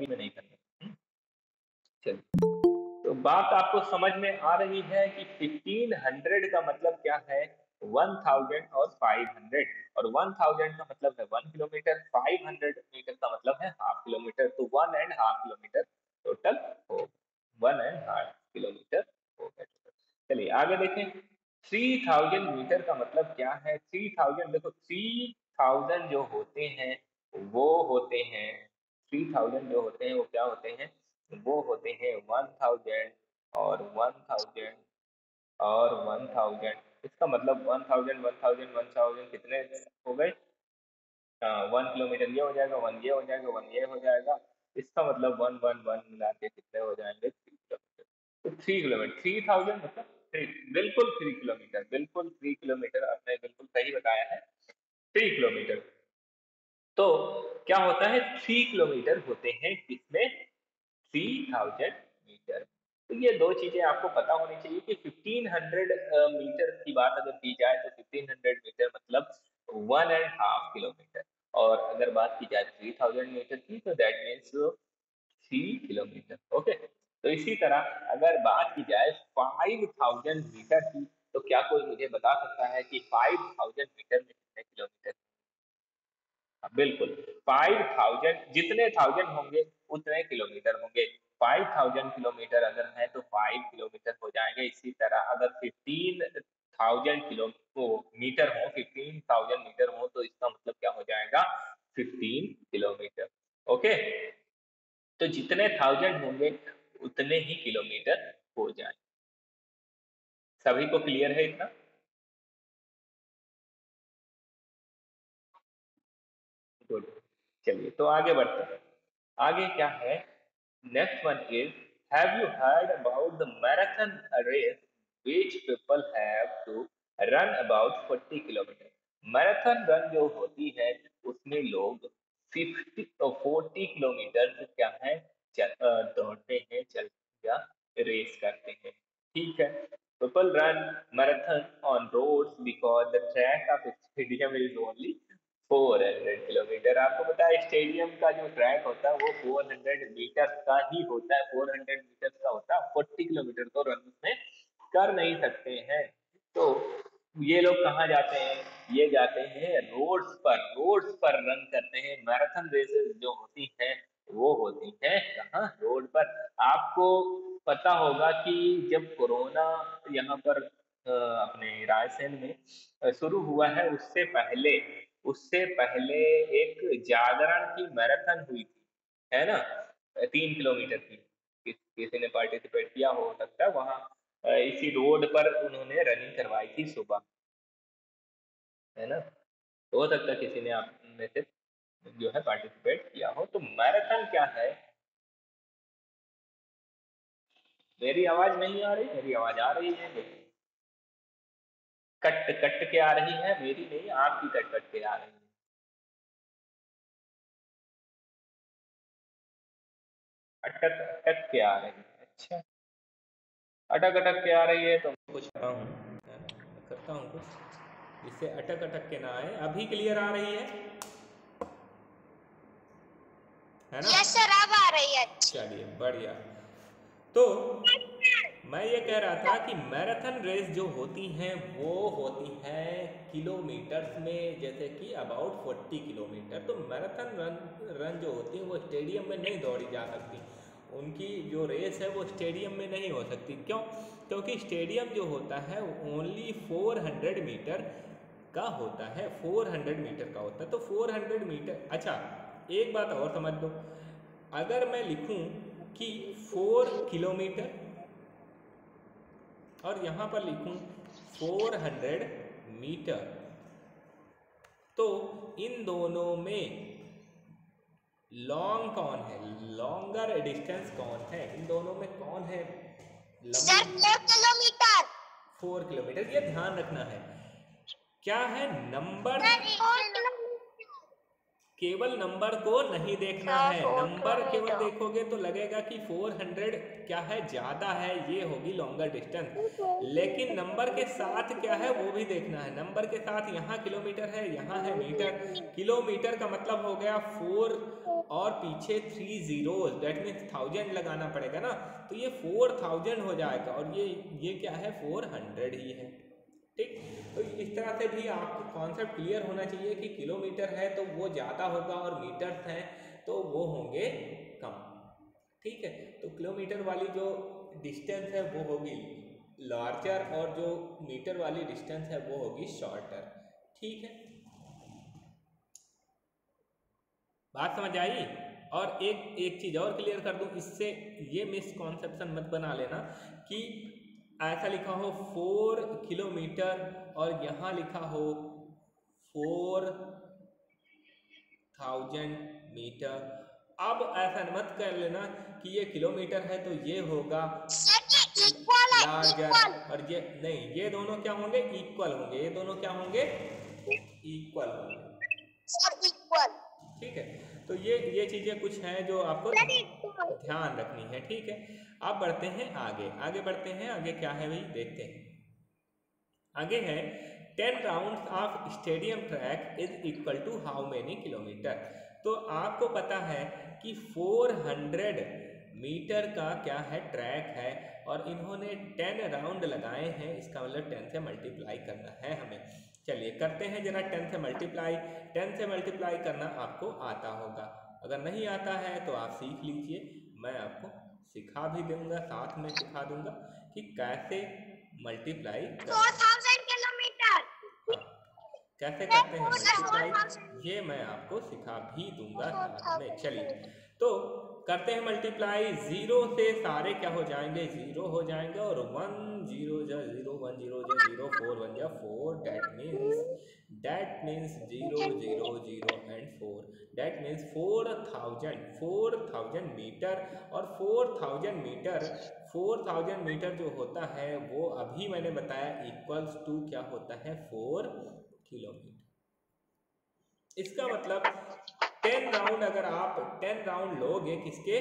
में नहीं करना। चलिए, तो बात आपको समझ में आ रही है कि 1500 का मतलब क्या है, 1000 और 500, और 1000 का मतलब है 1 किलोमीटर, 500 मीटर का मतलब है हाफ किलोमीटर, तो 1.5 किलोमीटर टोटल हो, 1.5 किलोमीटर हो गया। चलिए आगे देखें, 3000 मीटर का मतलब क्या है, 3000 देखो 3000 जो होते हैं वो होते हैं, 3000 जो होते हैं वो क्या होते हैं, वो होते हैं 1000 और 1000 और 1000, इसका मतलब 1000 1000 1000 कितने हो गए, 1 किलोमीटर ये हो जाएगा, 1 ये हो जाएगा, 1 ये हो जाएगा, इसका मतलब 1 1 1 मिला के कितने हो जाएंगे, 3 किलोमीटर। तो 3 किलोमीटर, 3000 मतलब 3, बिल्कुल 3 किलोमीटर, बिल्कुल 3 किलोमीटर, आपने बिल्कुल सही बताया है, 3 किलोमीटर। तो क्या होता है, 3 किलोमीटर होते हैं किसमें, 3000 मीटर। तो ये दो चीजें आपको पता होनी चाहिए कि 1500 मीटर की बात अगर की जाए तो 1500 मीटर मतलब 1.5 किलोमीटर, और अगर बात की जाए 3000 मीटर की तो दैट मीन्स 3 किलोमीटर। ओके, तो इसी तरह अगर बात की जाए 5000 मीटर की, तो क्या कोई मुझे बता सकता है कि 5000 मीटर में कितने किलोमीटर, बिल्कुल 5000, जितने थाउजेंड होंगे उतने किलोमीटर होंगे, 5000 किलोमीटर अगर है तो 5 किलोमीटर हो जाएंगे। इसी तरह अगर 15,000 किलो वो मीटर हो, 15,000 मीटर हो तो इसका मतलब क्या हो जाएगा, 15 किलोमीटर। ओके, तो जितने थाउजेंड होंगे उतने ही किलोमीटर हो जाएंगे। सभी को क्लियर है इतना? गुड, चलिए तो आगे बढ़ते हैं। आगे क्या है, next one is, have you heard about the marathon race which people have to run about 40 kilometer? Marathon run जो होती है उसमें लोग 40 किलोमीटर क्या है, दौड़ते हैं, चल या रेस करते हैं। ठीक है, people run marathon on roads because the track of stadium is only 400 kilometre. आपको पता है स्टेडियम का जो ट्रैक होता है वो 400 मीटर का ही होता है, 400 मीटर का होता है, 40 किलोमीटर तो रन में कर नहीं सकते हैं। तो ये लोग कहाँ जाते हैं, ये जाते हैं रोड्स पर, रोड्स पर रन करते हैं। मैराथन रेसेस जो होती हैं वो होती हैं कहाँ, रोड पर। आपको पता होगा कि जब कोरोना यहाँ पर अपने रायसेन में शुरू हुआ है, उससे पहले एक जागरण की मैराथन हुई थी, है ना, 3 किलोमीटर की, किसी ने पार्टिसिपेट किया हो सकता है वहां, इसी रोड पर उन्होंने रनिंग करवाई थी सुबह, है ना, तो हो सकता है किसी ने आप में से जो है पार्टिसिपेट किया हो। तो मैराथन क्या है, मेरी आवाज नहीं आ रही, मेरी आवाज आ रही है, कट कट के आ रही है, मेरी नहीं आपकी कट कट के आ रही है। अटक अटक के आ रही है, अच्छा, अटक अटक के आ रही है तो कुछ करता हूँ, है ना? मैं करता हूँ कुछ जिससे अटक अटक के ना आए। अभी क्लियर आ रही है ना? यस सर, अब आ रही है। चलिए बढ़िया। तो मैं ये कह रहा था कि मैराथन रेस जो होती हैं वो होती हैं किलोमीटर्स में, जैसे कि अबाउट 40 किलोमीटर। तो मैराथन रन रन जो होती है वो स्टेडियम में नहीं दौड़ी जा सकती, उनकी जो रेस है वो स्टेडियम में नहीं हो सकती। क्यों? क्योंकि स्टेडियम जो होता है ओनली 400 मीटर का होता है, 400 मीटर का होता है। तो 400 मीटर, अच्छा एक बात और समझ लो, अगर मैं लिखूं कि 4 किलोमीटर और यहाँ पर लिखूं 400 मीटर, तो इन दोनों में लॉन्ग कौन है, लॉन्गर डिस्टेंस कौन है, इन दोनों में कौन है सर लंबी? 4 किलोमीटर। 4 किलोमीटर, ये ध्यान रखना है। क्या है नंबर, केवल नंबर को नहीं देखना है, नंबर केवल देखोगे तो लगेगा कि 400 क्या है, ज्यादा है, ये होगी लॉन्गर डिस्टेंस। लेकिन नंबर के साथ क्या है वो भी देखना है। नंबर के साथ यहाँ किलोमीटर है, यहाँ है मीटर। किलोमीटर का मतलब हो गया 4 और पीछे 3 जीरोज, दैट मीन्स 1000 लगाना पड़ेगा ना, तो ये 4000 हो जाएगा और ये क्या है, 400 ही है। ठीक, तो इस तरह से भी आपको कॉन्सेप्ट क्लियर होना चाहिए कि किलोमीटर है तो वो ज़्यादा होगा और मीटर्स हैं तो वो होंगे कम। ठीक है, तो किलोमीटर वाली जो डिस्टेंस है वो होगी लार्जर और जो मीटर वाली डिस्टेंस है वो होगी शॉर्टर। ठीक है, बात समझ आई। और एक चीज़ और क्लियर कर दूं, इससे ये मिसकॉन्सेप्शन मत बना लेना कि ऐसा लिखा हो 4 किलोमीटर और यहाँ लिखा हो 4000 मीटर। अब ऐसा मत कर लेना कि ये किलोमीटर है तो ये होगा लार्जर, और ये नहीं, ये दोनों क्या होंगे, इक्वल होंगे। ये दोनों क्या होंगे, इक्वल होंगे। ठीक है, तो ये चीजें कुछ हैं जो आपको ध्यान रखनी है। ठीक है, अब बढ़ते हैं आगे, बढ़ते हैं आगे क्या है भाई, देखते हैं। आगे है 10 rounds of stadium track is equal to how many kilometre. तो आपको पता है कि 400 मीटर का क्या है, ट्रैक है, और इन्होंने 10 राउंड लगाए हैं, इसका मतलब 10 से मल्टीप्लाई करना है हमें। चलिए करते हैं जरा 10 से मल्टीप्लाई। 10 से मल्टीप्लाई करना आपको आता होगा, अगर नहीं आता है तो आप सीख लीजिए, मैं आपको सिखा भी दूंगा, साथ में सिखा दूंगा कि कैसे मल्टीप्लाई 4000 किलोमीटर। कैसे करते हैं मल्टीप्लाई, ये मैं आपको सिखा भी दूंगा साथ में। चलिए तो करते हैं मल्टीप्लाई। 0 से सारे क्या हो जाएंगे, 0 हो जाएंगे, और 1 0 जा 0, 1 0 जा 0, 4 1 जा 4, that means 0 0 0 and 4, that means 4000 metre. और 4000 मीटर जो होता है वो अभी मैंने बताया इक्वल्स टू क्या होता है, 4 किलोमीटर। इसका मतलब 10 राउंड, अगर आप 10 राउंड लोगे, किसके,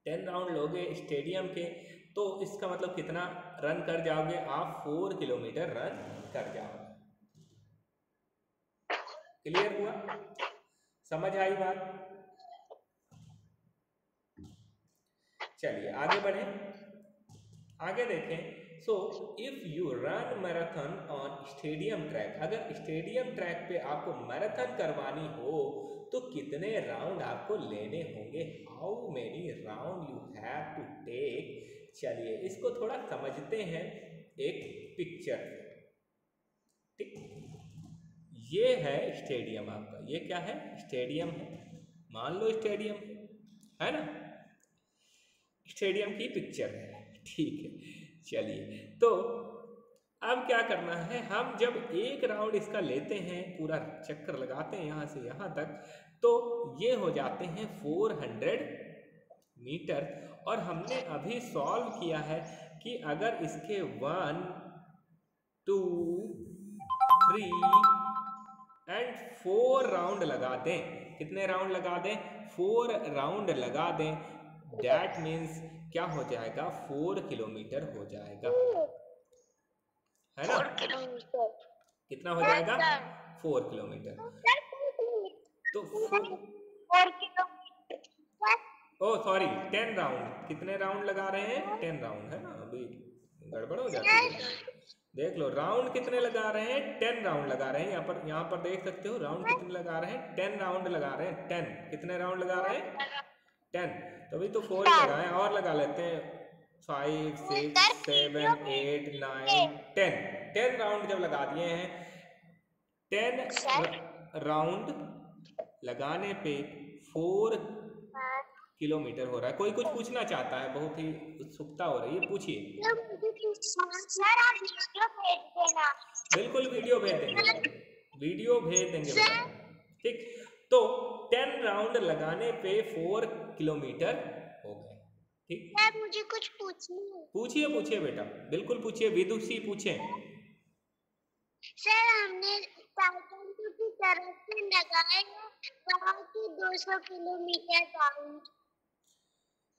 10 राउंड लोगे स्टेडियम के, तो इसका मतलब कितना रन कर जाओगे आप, 4 किलोमीटर रन कर जाओगे। क्लियर हुआ, समझ आई बात। चलिए आगे बढ़े, आगे देखें। So if you run marathon on stadium track, अगर स्टेडियम ट्रैक पे आपको मैराथन करवानी हो तो कितने राउंड आपको लेने होंगे, how many round you have to take. चलिए इसको थोड़ा समझते हैं एक पिक्चर। ठीक, ये है स्टेडियम आपका, ये क्या है, स्टेडियम है, मान लो स्टेडियम है ना, स्टेडियम की पिक्चर है। ठीक है, चलिए तो अब क्या करना है, हम जब एक राउंड इसका लेते हैं, पूरा चक्कर लगाते हैं यहाँ से यहाँ तक, तो ये हो जाते हैं 400 मीटर। और हमने अभी सॉल्व किया है कि अगर इसके 1 2 3 एंड 4 राउंड लगा दें, कितने राउंड लगा दें, 4 राउंड लगा दें, दैट मीन्स क्या हो जाएगा, 4 किलोमीटर हो जाएगा, है ना, 4 किलोमीटर कितना हो जाएगा, 4 किलोमीटर। तो 4 किलोमीटर, ओ सॉरी 10 राउंड, कितने राउंड लगा रहे हैं, 10 राउंड, है ना, अभी गड़बड़ हो जाती है। देख लो राउंड कितने लगा रहे हैं, 10 राउंड लगा रहे हैं, यहाँ पर देख सकते हो राउंड कितने लगा रहे हैं, 10 राउंड लगा रहे हैं, 10 कितने राउंड लगा रहे हैं, 10, तो अभी तो 4 ही लगाए, और लगा लेते हैं 5 6 7 8 9 10। 10 राउंड जब लगा दिए हैं, 10 राउंड लगाने पे 4 किलोमीटर हो रहा है। कोई कुछ पूछना चाहता है, बहुत ही उत्सुकता हो रही है, पूछिए। सर आप वीडियो भेज देना। बिल्कुल वीडियो भेज देंगे, वीडियो भेज देंगे बेटा। ठीक, तो 10 राउंड लगाने पे 4 किलोमीटर हो गए। ठीक, सर मुझे कुछ पूछना है। पूछिए पूछिए बेटा, बिल्कुल पूछिए, विदुषी पूछे। सर हमने साइकिल की तरफ से लगाएंगे वहाँ की 200 किलोमीटर जाऊंगी।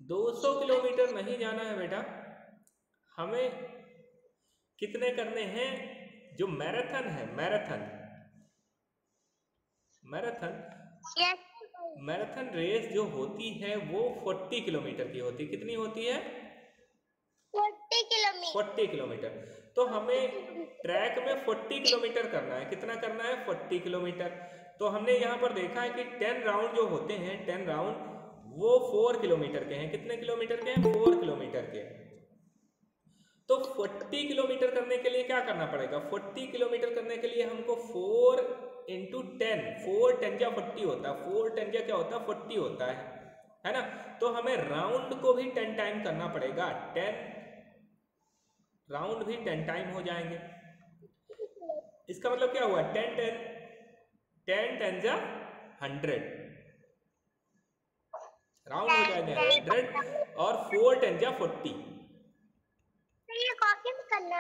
200 किलोमीटर नहीं जाना है बेटा, हमें कितने करने हैं? जो मैराथन है, मैराथन मैराथन रेस जो होती है वो 40 किलोमीटर की होती है। कितनी होती है? 40 किलोमीटर। तो हमें ट्रैक में 40 किलोमीटर करना है। कितना करना है? 40 किलोमीटर। तो हमने यहाँ पर देखा है कि 10 राउंड जो होते हैं, 10 राउंड वो 4 किलोमीटर के हैं। कितने किलोमीटर के हैं? 4 किलोमीटर के। तो 40 किलोमीटर करने के लिए क्या करना पड़ेगा? 40 किलोमीटर करने के लिए हमको 4 इंटू 10, 4 10 या 40 होता है। 4 10 या क्या होता है? 40 होता है ना। तो हमें राउंड को भी 10 टाइम करना पड़ेगा। 10 राउंड भी 10 टाइम हो जाएंगे। इसका मतलब क्या हुआ? 10 10 जा 100 राउंड हो जाएगा 100 और 4 10 जा 40। ये कॉपी में करना,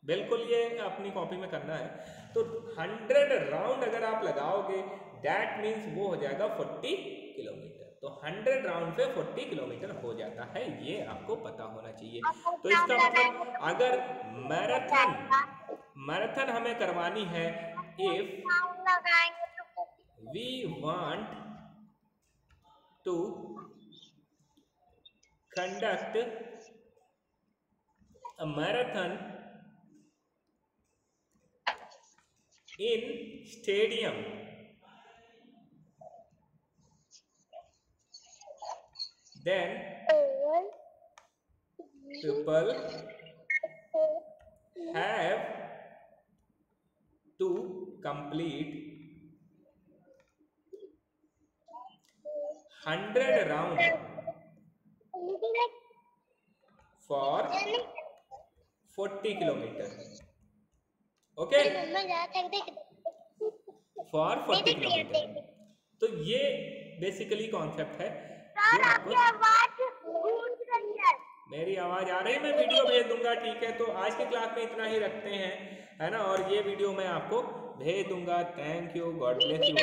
बिल्कुल ये अपनी कॉपी में करना है। तो 100 राउंड अगर आप लगाओगे दैट मीन्स वो हो जाएगा 40 किलोमीटर। तो 100 राउंड पे 40 किलोमीटर हो जाता है, ये आपको पता होना चाहिए। तो इसका मतलब अगर मैराथन हमें करवानी है, if we want to conduct a marathon in stadium, then people have to complete 100 round for 40 kilometre. Okay, for 40 kilometre. तो ये बेसिकली कॉन्सेप्ट है जो आपको। मेरी आवाज आ रही है? मैं वीडियो भेज दूंगा, ठीक है। तो आज की क्लास में इतना ही रखते हैं, है ना। और ये वीडियो मैं आपको भेज दूंगा। Thank you, God bless you.